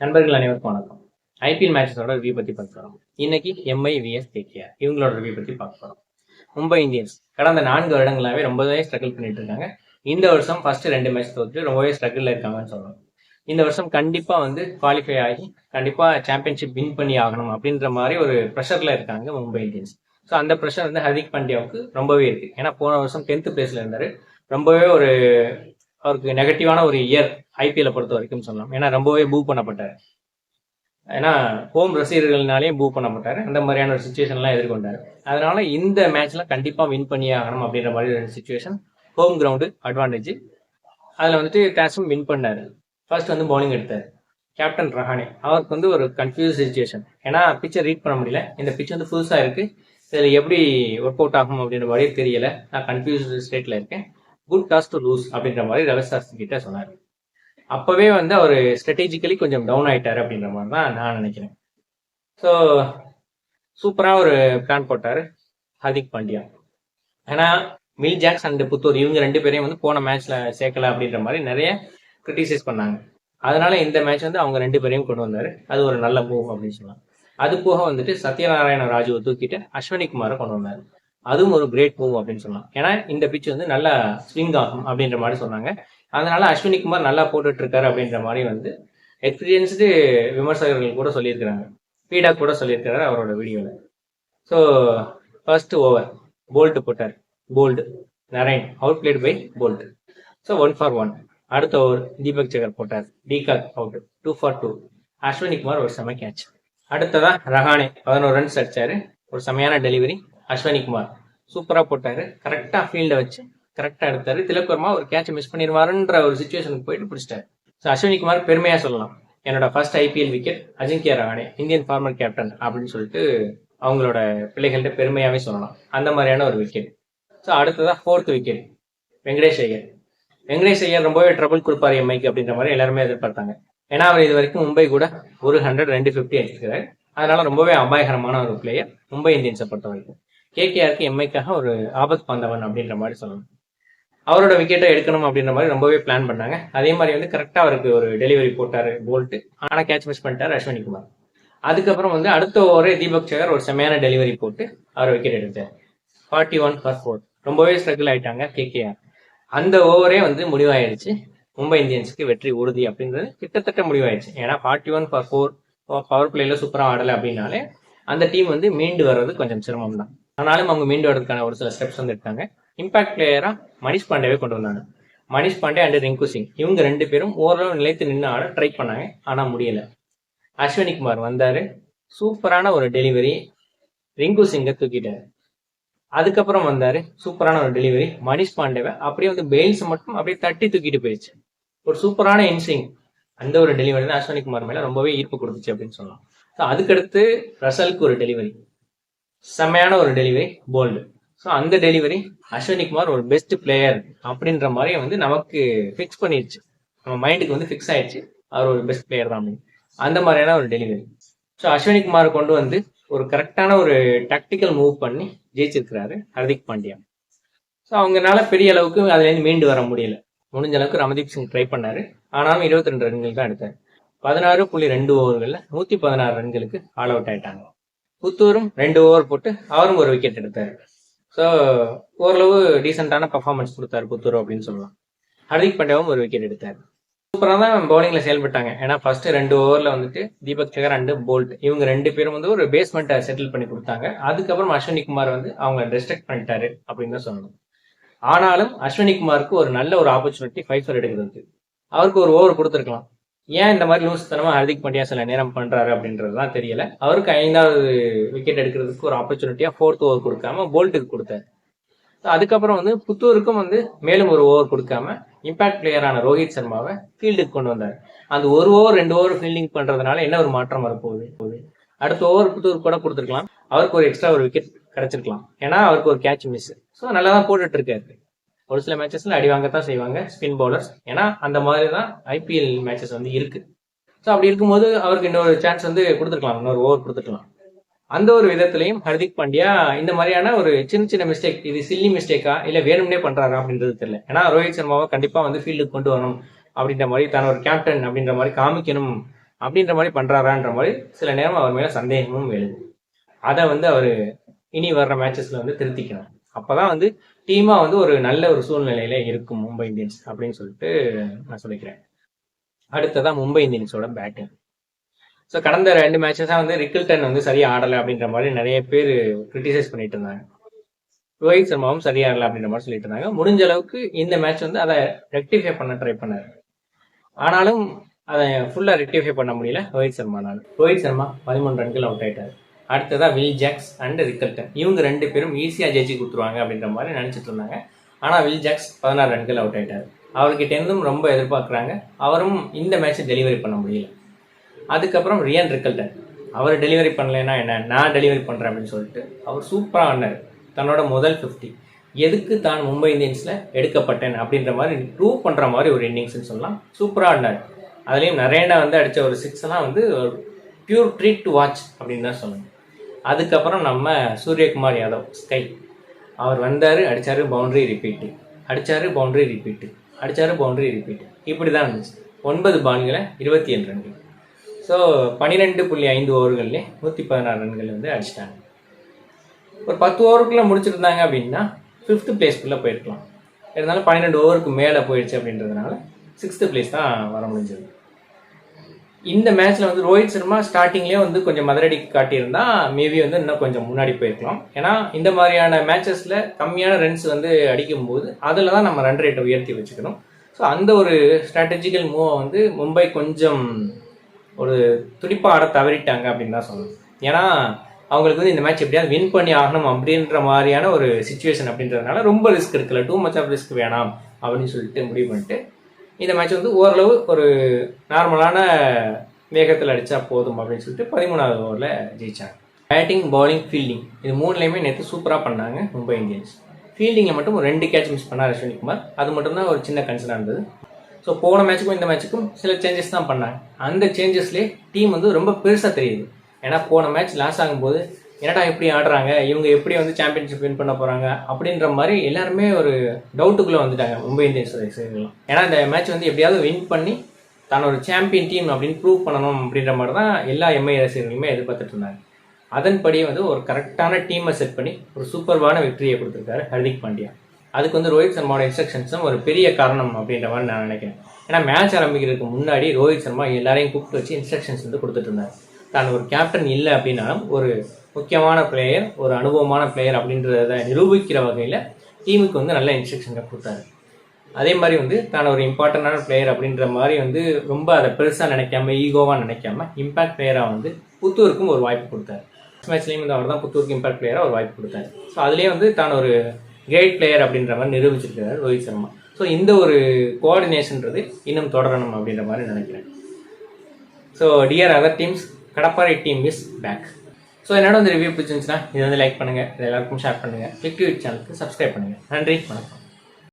நண்பர்கள் அனைவருக்கும் வணக்கம். ஐபிஎல் மேட்சஸோட ரிவ்யூ பத்தி பார்க்க போறோம். இன்னைக்கு எம்ஐ விஎஸ் கேகேஆர் இவங்களோட ரிவ்யூ பத்தி பார்க்க போறோம். மும்பை இந்தியன்ஸ் கடந்த 4 வருடங்களாவே ரொம்பவே ஸ்ட்ரகிள் பண்ணிட்டு இருக்காங்க. இந்த வருஷம் ஃபர்ஸ்ட் 2 மேட்ச் தோற்று ரொம்பவே ஸ்ட்ரகிள்ல இருக்காங்கன்னு சொல்லணும். இந்த வருஷம் கண்டிப்பா குவாலிஃபை ஆகி கண்டிப்பா சாம்பியன்ஷிப் வின் பண்ணி ஆகணும் அப்படின்ற மாதிரி ஒரு ப்ரெஷர்ல இருக்காங்க மும்பை இந்தியன்ஸ். ஸோ அந்த ப்ரெஷர் ஹர்திக் பாண்டியாவுக்கு ரொம்பவே இருக்கு. ஏன்னா போன வருஷம் 10th பிளேஸ்ல இருந்தாரு. ரொம்பவே அவருக்கு நெகட்டிவான ஒரு இயர் ஐபிஎல்லை பொறுத்த வரைக்கும் சொல்லலாம். ஏன்னா ரொம்பவே பூ பண்ணப்பட்டாரு. ஏன்னா ஹோம் ரசிகர்கள்னாலே பூ பண்ணப்பட்டாரு. அந்த மாதிரியான ஒரு சுச்சுவேஷன்லாம் எதிர்கொண்டாரு. அதனால இந்த மேட்ச்ல கண்டிப்பா வின் பண்ணி ஆகணும் அப்படின்ற மாதிரி ஒரு சுச்சுவேஷன். Home ground advantage. அதுல டாஸும் வின் பண்ணாரு. ஃபர்ஸ்ட் பவுலிங் எடுத்தாரு கேப்டன் ரஹானே. அவருக்கு ஒரு கன்ஃபியூஸ் சுச்சுவேஷன். ஏன்னா பிச்சை ரீட் பண்ண முடியல. இந்த பிச் புதுசா இருக்கு. இதுல எப்படி ஒர்க் அவுட் ஆகும் அப்படின்ற மாதிரி தெரியல. நான் கன்ஃபியூஸ் ஸ்டேட்ல இருக்கேன். குட் டாஸ் டு லூஸ் அப்படின்ற மாதிரி ரவி சாஸ்திரி கிட்ட சொன்னார். அப்பவே அவர் ஸ்ட்ராட்டஜிக்கலி கொஞ்சம் டவுன் ஆயிட்டாரு அப்படின்ற மாதிரி தான் நான் நினைக்கிறேன். ஸோ சூப்பரா ஒரு பிளான் போட்டாரு ஹர்திக் பாண்டியா. ஏன்னா மில் ஜாக்ஸ் அண்ட் புத்தூர் இவங்க 2 பேரையும் போன மேட்ச்ல சேர்க்கல அப்படின்ற மாதிரி நிறைய கிரிட்டிசைஸ் பண்ணாங்க. அதனால இந்த மேட்ச் அவங்க 2 பேரையும் கொண்டு வந்தாரு. அது ஒரு நல்ல மூவ் அப்படின்னு சொல்லலாம். அது போக சத்யநாராயண ராஜுவை தூக்கிட்டு அஸ்வினி குமாரை கொண்டு வந்தாரு. அதுவும் ஒரு கிரேட் மூவ் அப்படின்னு சொல்லலாம். ஏன்னா இந்த பிச் நல்லா ஸ்விங் ஆகும் அப்படின்ற மாதிரி சொன்னாங்க. அதனால அஸ்வினி குமார் நல்லா போட்டுட்டு இருக்காரு அப்படின்ற மாதிரி எக்ஸ்பீரியன்ஸ்டு விமர்சகர்கள் கூட சொல்லியிருக்கிறாங்க. ஃபீடாக் கூட சொல்லியிருக்காரு அவரோட வீடியோல. ஸோ ஃபர்ஸ்ட் ஓவர் போல்ட் போட்டார். Bowled Narine out played by Boult. So 1 for 1. அடுத்த ஓவர் தீபக் சகர் போட்டார். De Kock out 2 for 2. Ashwani Kumar ஒரு செம கேட்ச். அடுத்ததா ரஹானே 11 ரன்ஸ் அடிச்சாரு. ஒரு செமையான டெலிவரி. அஸ்வினி குமார் சூப்பரா போட்டாரு. கரெக்டா ஃபீல்ட வச்சு கரெக்டா எடுத்தாரு. திலக் வர்மா ஒரு கேட்ச் மிஸ் பண்ணிடுவாருன்ற ஒரு சுச்சுவேஷனுக்கு போயிட்டு பிடிச்சிட்டாரு. ஸோ அஸ்வினி குமார் பெருமையா சொல்லலாம். என்னோட first IPL wicket Ajinkya Rahane Indian farmer captain அப்படின்னு சொல்லிட்டு அவங்களோட பிள்ளைகள்கிட்ட பெருமையாவே சொல்லலாம். அந்த மாதிரியான ஒரு விக்கெட். ஸோ அடுத்ததா 4th விக்கெட் வெங்கடேஷ் ஐயர். வெங்கடேஷ் ஐயர் ரொம்பவே ட்ரபிள் கொடுப்பாரு எம்ஐக்கு அப்படின்ற மாதிரி எல்லாருமே எதிர்பார்த்தாங்க. ஏன்னா அவர் இது வரைக்கும் மும்பை கூட 100, 250 அடிச்சிருக்காரு. அதனால ரொம்பவே அபாயகரமான ஒரு பிளேயர் மும்பை இந்தியன்ஸை பொறுத்த வரைக்கும். கேகேஆருக்கு எம்ஐக்காக ஒரு ஆபத் பந்தவன் அப்படின்ற மாதிரி சொல்லணும். அவரோட விக்கெட்டை எடுக்கணும் அப்படின்ற மாதிரி ரொம்பவே பிளான் பண்ணாங்க. அதே மாதிரி கரெக்டா அவருக்கு ஒரு டெலிவரி போட்டாரு போல்ட். ஆனா கேட்ச் மிஸ் பண்ணிட்டாரு அஸ்வினி குமார். அதுக்கப்புறம் அடுத்த ஓவரே தீபக் சகர் ஒரு செமையான டெலிவரி போட்டு அவர் விக்கெட் எடுத்தார். 41 for 4. ரொம்பவே ஸ்ட்ரகிள் ஆயிட்டாங்க கேகேஆர். அந்த ஓவரே முடிவாயிடுச்சு. மும்பை இந்தியன்ஸுக்கு வெற்றி உறுதி அப்படின்றது கிட்டத்தட்ட முடிவாயிடுச்சு. ஏன்னா 41 for 4 பவர் பிளேல சூப்பரா ஆடலை அப்படின்னாலே அந்த டீம் மீண்டு வர்றது கொஞ்சம் சிரமம் தான். ஆனாலும் அவங்க மீண்டு வரதுக்கான ஒரு சில ஸ்டெப்ஸ் எடுத்தாங்க. இம்பாக்ட் பிளேயரா மணிஷ் பாண்டேவே கொண்டு வந்தாங்க. மணிஷ் பாண்டே அண்ட் ரிங்கு சிங் இவங்க 2 பேரும் ஓரளவு நிலைத்து நின்று ஆட ட்ரை பண்ணாங்க. ஆனா முடியல. அஸ்வினி குமார் வந்தாரு. சூப்பரான ஒரு டெலிவரி. ரிங்கு சிங்கை தூக்கிட்டாரு. அதுக்கப்புறம் சூப்பரான ஒரு டெலிவரி. மணிஷ் பாண்டேவை அப்படியே பெயில்ஸ் மட்டும் அப்படியே தட்டி தூக்கிட்டு போயிடுச்சு. ஒரு சூப்பரான இன்சிங். அந்த ஒரு டெலிவரி தான் அஸ்வினி குமார் மேல ரொம்பவே ஈர்ப்பு கொடுத்துச்சு அப்படின்னு சொல்லலாம். அதுக்கடுத்து ரசலுக்கு ஒரு டெலிவரி, செம்மையான ஒரு டெலிவரி போல்டு. ஸோ அந்த டெலிவரி அஸ்வினி குமார் ஒரு பெஸ்ட் பிளேயர் அப்படின்ற மாதிரி நமக்கு ஃபிக்ஸ் பண்ணிடுச்சு. நம்ம மைண்டுக்கு ஃபிக்ஸ் ஆயிடுச்சு அவர் ஒரு பெஸ்ட் பிளேயர் தான் அப்படின்னு. அந்த மாதிரியான ஒரு டெலிவரி. ஸோ அஸ்வினி குமார் கொண்டு ஒரு கரெக்டான ஒரு டாக்டிக்கல் மூவ் பண்ணி ஜெயிச்சிருக்கிறாரு ஹர்திக் பாண்டியா. ஸோ அவங்கனால பெரிய அளவுக்கு அதுலேருந்து மீண்டு வர முடியல. முடிஞ்ச அளவுக்கு ரமதீப் சிங் ட்ரை பண்ணாரு. ஆனாலும் 22 ரன்கள் தான் எடுத்தார். 16.2 ஓவர்களில் 116 ரன்களுக்கு ஆல் அவுட் ஆயிட்டாங்க. புத்தூரும் 2 ஓவர் போட்டு அவரும் ஒரு விக்கெட் எடுத்தார். ஸோ ஓரளவு டீசென்டான பர்ஃபார்மன்ஸ் கொடுத்தாரு புத்தூர் அப்படின்னு சொல்லலாம். ஹர்திக் பாண்டியாவும் ஒரு விக்கெட் எடுத்தார். சூப்பராக தான் பவுலிங்ல செயல்பட்டாங்க. ஏன்னா ஃபர்ஸ்ட் 2 ஓவர்ல தீபக் சகர் அண்ட் போல்ட் இவங்க 2 பேரும் ஒரு பேஸ்மெண்ட்டை செட்டில் பண்ணி கொடுத்தாங்க. அதுக்கப்புறம் அஸ்வினி குமார் அவங்க டிஸ்ட்ரக்ட் பண்ணிட்டாரு அப்படின்னு தான் சொல்லணும். ஆனாலும் அஸ்வினி குமாருக்கு ஒரு நல்ல ஒரு ஆப்பர்ச்சுனிட்டி 5 for எடுக்கிறதுக்கு. அவருக்கு ஒரு ஓவர் கொடுத்துருக்கலாம். ஏன் இந்த மாதிரி லூசுத்தனமா ஹர்திக் பாண்டியா சில நேரம் பண்றாரு அப்படின்றதுதான் தெரியல. அவருக்கு 5வது விக்கெட் எடுக்கிறதுக்கு ஒரு ஆப்பர்ச்சுனிட்டியா 4th ஓவர் கொடுக்காம போல்ட்டுக்கு கொடுத்தாரு. அதுக்கப்புறம் புத்தூருக்கும் மேலும் ஒரு ஓவர் கொடுக்காம இம்பாக்ட் பிளேயரான ரோஹித் சர்மாவை ஃபீல்டுக்கு கொண்டு வந்தார். அந்த 1 ஓவர் 2 ஓவர் ஃபீல்டிங் பண்றதுனால என்ன ஒரு மாற்றம் வரப்போகுது. அடுத்த ஓவர் புத்தூர் கூட கொடுத்துருக்கலாம். அவருக்கு ஒரு எக்ஸ்ட்ரா ஒரு விக்கெட் கிடைச்சிருக்கலாம். ஏன்னா அவருக்கு ஒரு கேட்ச் மிஸ். ஸோ நல்லா தான் போட்டுட்டு இருக்காரு. ஒரு சில மேட்சஸ்ல அடி வாங்கத்தான் செய்வாங்க ஸ்பின் பவுலர்ஸ். ஏன்னா அந்த மாதிரி தான் ஐபிஎல் மேட்சஸ் இருக்கு. ஸோ அப்படி இருக்கும்போது அவருக்கு இன்னொரு சான்ஸ் கொடுத்துருக்கலாம். இன்னொரு ஓவர் கொடுத்துருக்கலாம். அந்த ஒரு விதத்திலையும் ஹர்திக் பாண்டியா இந்த மாதிரியான ஒரு சின்ன சின்ன மிஸ்டேக், இது சில்லி மிஸ்டேக்கா இல்ல வேணும்னே பண்றாரா அப்படின்றது தெரியல. ஏன்னா ரோஹித் சர்மாவை கண்டிப்பா ஃபீல்டுக்கு கொண்டு வரணும் அப்படின்ற மாதிரி தான் ஒரு கேப்டன் அப்படின்ற மாதிரி காமிக்கணும் அப்படின்ற மாதிரி பண்ணுறாரான்ற மாதிரி சில நேரம் அவர் மேலே சந்தேகமும் எழுது. அதை வந்து அவர் இனி வர்ற மேட்சஸில் வந்து திருத்திக்கணும். அப்போ தான் வந்து டீமாக வந்து ஒரு நல்ல ஒரு சூழ்நிலையில இருக்கும் மும்பை இந்தியன்ஸ் அப்படின்னு சொல்லிட்டு நான் சொல்லிக்கிறேன். அடுத்ததான் மும்பை இந்தியன்ஸோட பேட்டிங். ஸோ கடந்த 2 மேட்சஸாக வந்து ரிக்கில்டன் வந்து சரியாக ஆடலை அப்படின்ற மாதிரி நிறைய பேர் கிரிட்டிசைஸ் பண்ணிட்டு இருந்தாங்க. ரோஹித் சர்மாவும் சரியா ஆடலை அப்படின்ற மாதிரி சொல்லிட்டு இருந்தாங்க. முடிஞ்ச அளவுக்கு இந்த மேட்ச் வந்து அதை ரெக்டிஃபை பண்ண ட்ரை பண்ணார். ஆனாலும் அதை ஃபுல்லாக ரெக்டிஃபை பண்ண முடியல ரோஹித் சர்மானால. ரோஹித் சர்மா 13 ரன்கள் அவுட் ஆயிட்டார். அடுத்ததா வில் ஜாக்ஸ் அண்ட் ரிக்கல்டன், இவங்க 2 பேரும் ஈஸியாக ஜெயிச்சு கொடுத்துருவாங்க அப்படின்ற மாதிரி நினச்சிட்டு இருந்தாங்க. ஆனால் வில் ஜாக்ஸ் 16 ரன்கள் அவுட் ஆயிட்டார். அவர்கிட்ட இருந்தும் ரொம்ப எதிர்பார்க்குறாங்க. அவரும் இந்த மேட்ச்சை டெலிவரி பண்ண முடியல. அதுக்கப்புறம் ரியான் ரிக்கல்டன், அவர் டெலிவரி பண்ணலைன்னா என்ன, நான் டெலிவரி பண்ணுறேன் அப்படின்னு சொல்லிட்டு அவர் சூப்பராக ஆடினார். தன்னோட முதல் 50 எதுக்கு தான் மும்பை இந்தியன்ஸில் எடுக்கப்பட்டேன் அப்படின்ற மாதிரி ப்ரூவ் பண்ணுற மாதிரி ஒரு இன்னிங்ஸ்ன்னு சொல்லலாம். சூப்பராக ஆடினார். அதுலேயும் நரேனா வந்து அடித்த ஒரு 6 எல்லாம் வந்து பியூர் ட்ரீட் டு வாட்ச் அப்படின்னு தான் சொல்லணும். அதுக்கப்புறம் நம்ம சூரியகுமார் யாதவ் ஸ்கை, அவர் வந்தார், அடித்தார், பவுண்டரி ரிப்பீட்டு, அடித்தார், பவுண்டரி ரிப்பீட்டு, அடித்தார், பவுண்டரி ரிப்பீட்டு, இப்படி தான் இருந்துச்சு. 9 பால்களை 27 ரன்கள். ஸோ 12.5 ஓவர்கள்லேயே 116 ரன்கள் வந்து அடிச்சிட்டாங்க. ஒரு 10 ஓவருக்குள்ளே முடிச்சிருந்தாங்க அப்படின்னா 5th பிளேஸ்க்குள்ளே போயிருக்கலாம். இருந்தாலும் 12 ஓவருக்கு மேலே போயிடுச்சு அப்படின்றதுனால 6th பிளேஸ் தான் வர முடிஞ்சது. இந்த மேட்ச்சில் வந்து ரோஹித் சர்மா ஸ்டார்டிங்லேயே வந்து கொஞ்சம் மதரடி காட்டியிருந்தா மேபி வந்து இன்னும் கொஞ்சம் முன்னாடி போயிருக்கலாம். ஏன்னா இந்த மாதிரியான மேட்சஸில் கம்மியான ரன்ஸ் வந்து அடிக்கும்போது அதில் தான் நம்ம ரன் ரேட்டை உயர்த்தி வச்சுக்கணும். ஸோ அந்த ஒரு ஸ்ட்ராட்டஜிக்கல் மூவை வந்து மும்பை கொஞ்சம் ஒரு துடிப்பாக ஆட தவறிட்டாங்க அப்படின்னு தான் சொல்லணும். ஏன்னா அவங்களுக்கு வந்து இந்த மேட்ச் எப்படியாவது வின் பண்ணி ஆகணும் அப்படின்ற மாதிரியான ஒரு சிச்சுவேஷன் அப்படின்றதுனால ரொம்ப ரிஸ்க் எடுக்கல, டூ மச் ஆஃப் ரிஸ்க் வேணாம் அப்படின்னு சொல்லிட்டு முடிவு பண்ணிட்டு இந்த மேட்ச் வந்து ஓரளவு ஒரு நார்மலான வேகத்தில் அடித்தா போதும் அப்படின்னு சொல்லிட்டு 13வது ஓவரில் ஜெயிச்சாங்க. பேட்டிங், பவுலிங், ஃபீல்டிங் இது 3லையுமே நேற்று சூப்பராக பண்ணாங்க மும்பை இந்தியன்ஸ். ஃபீல்டிங்கில் மட்டும் ஒரு 2 கேட்ச் மிஸ் பண்ணார் அஸ்வினி குமார். அது மட்டும்தான் ஒரு சின்ன கன்சர்னாக இருந்தது. ஸோ போன மேட்சுக்கும் இந்த மேட்சுக்கும் சில சேஞ்சஸ் தான் பண்ணாங்க. அந்த சேஞ்சஸ்லேயே டீம் வந்து ரொம்ப பெருசாக தெரியுது. ஏன்னா போன மேட்ச் லாஸ் ஆகும்போது என்னடா எப்படி ஆடுறாங்க, இவங்க எப்படி வந்து சாம்பியன்ஷிப் வின் பண்ண போகிறாங்க அப்படின்ற மாதிரி எல்லாருமே ஒரு டவுட்டுக்குள்ளே வந்துட்டாங்க மும்பை இந்தியன்ஸ் ரசிகர்கள்லாம். ஏன்னா இந்த மேட்ச் வந்து எப்படியாவது வின் பண்ணி தான் ஒரு சாம்பியன் டீம் அப்படின்னு ப்ரூவ் பண்ணணும் அப்படின்ற மாதிரி தான் எல்லா எம்ஐ ரசிகர்களுமே எதிர்பார்த்துட்டு இருந்தாங்க. அதன்படியே வந்து ஒரு கரெக்டான டீமை செட் பண்ணி ஒரு சூப்பர்வான வெற்றியை கொடுத்துருக்காரு ஹர்திக் பாண்டியா. அதுக்கு வந்து ரோஹித் சர்மாவோட இன்ஸ்ட்ரக்ஷன்ஸும் ஒரு பெரிய காரணம் அப்படின்ற மாதிரி நான் நினைக்கிறேன். ஏன்னா மேட்ச் ஆரம்பிக்கிறதுக்கு முன்னாடி ரோஹித் சர்மா எல்லாரையும் கூப்பிட்டு வச்சு இன்ஸ்ட்ரக்ஷன்ஸ் வந்து கொடுத்துட்டு இருந்தார். தான் ஒரு கேப்டன் இல்லை அப்படின்னாலும் ஒரு முக்கியமான பிளேயர், ஒரு அனுபவமான பிளேயர் அப்படின்றத நிரூபிக்கிற வகையில் டீமுக்கு வந்து நல்ல இன்ஸ்ட்ரக்ஷன்களை கொடுத்தாரு. அதே மாதிரி வந்து தான் ஒரு இம்பார்ட்டண்டான பிளேயர் அப்படின்ற மாதிரி வந்து ரொம்ப அதை பெருசாக நினைக்காம, ஈகோவாக நினைக்காம இம்பாக்ட் பிளேயராக வந்து புத்தூருக்கும் ஒரு வாய்ப்பு கொடுத்தாரு. மேட்ச்லேயும் வந்து அவர் தான் புத்தூருக்கு இம்பாக்ட் பிளேயராக ஒரு வாய்ப்பு கொடுத்தாரு. ஸோ அதுலேயே வந்து தான் ஒரு கிரேட் பிளேயர் அப்படின்ற மாதிரி நிரூபிச்சிருக்காரு ரோஹித் சர்மா. ஸோ இந்த ஒரு கோஆர்டினேஷன்றது இன்னும் தொடரணும் அப்படின்ற மாதிரி நினைக்கிறேன். So dear other teams, Kadapparai team is back. So என்னோட வந்து ரிவ்யூ பிடிச்சிருந்துச்சுன்னா இதை வந்து லைக் பண்ணுங்கள், இது எல்லாருக்கும் ஷேர் பண்ணுங்கள், கிளிக் யூடியூப் சேனலுக்கு சப்ஸ்கிரைப் பண்ணுங்கள். நன்றி, வணக்கம்.